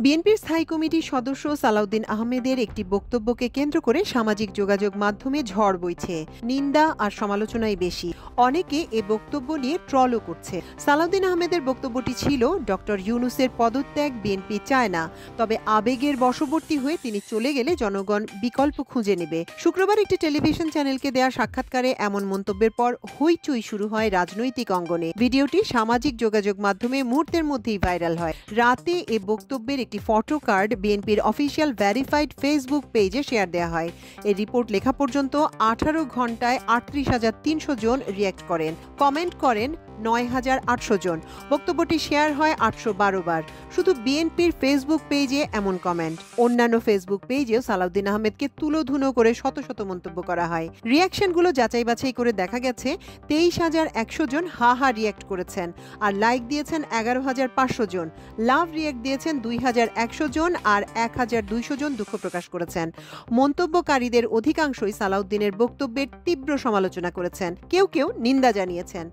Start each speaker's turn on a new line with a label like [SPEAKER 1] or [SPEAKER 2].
[SPEAKER 1] বিএনপির স্থায়ী কমিটির সদস্য সালাউদ্দিন আহমেদের একটি বক্তব্যকে কেন্দ্র করে সামাজিক যোগাযোগ মাধ্যমে ঝড় বইছে। নিন্দা আর সমালোচনাই বেশি। অনেকে এ বক্তব্য নিয়ে ট্রলও করছে। সালাউদ্দিন আহমেদের বক্তব্যটি ছিল, ডক্টর ইউনূসের পদত্যাগ বিএনপি চায় না, তবে আবেগের বশবর্তী হয়ে তিনি চলে গেলে জনগণ বিকল্প খুঁজে নেবে। শুক্রবার একটি টেলিভিশন চ্যানেলকে দেয়া সাক্ষাৎকারে এমন মন্তব্যের পর হইচই শুরু হয় রাজনৈতিক অঙ্গনে। ভিডিওটি সামাজিক যোগাযোগ মাধ্যমে মুহূর্তের মধ্যেই ভাইরাল হয়। রাতে এ বক্তব্যের একটি ফটো কার্ড বিএনপির অফিসিয়াল ভেরিফাইড ফেসবুক পেজে শেয়ার দেওয়া হয়। এই রিপোর্ট লেখা পর্যন্ত 18 ঘন্টায় 38,300 জন রিয়্যাক্ট করেন, কমেন্ট করেন 9,800 জন। বক্তব্যটি শেয়ার হয় 812 বার। শুধু বিএনপির ফেসবুক পেজে এমন কমেন্ট, অন্যান্য ফেসবুক পেজেও সালাউদ্দিন আহমেদকে তুলোধুনো করে শত শত মন্তব্য করা হয়। রিয়াকশনগুলো যাচাই বাছাই করে দেখা গেছে 23,100 জন হা হা রিয়্যাক্ট করেছেন, আর লাইক দিয়েছেন 11,500 জন, লাভ রিয়্যাক্ট দিয়েছেন 2,100 জন, আর 1,200 জন দুঃখ প্রকাশ করেছেন। মন্তব্যকারীদের অধিকাংশই সালাউদ্দিনের বক্তব্যের তীব্র সমালোচনা করেছেন, কেউ কেউ নিন্দা জানিয়েছেন।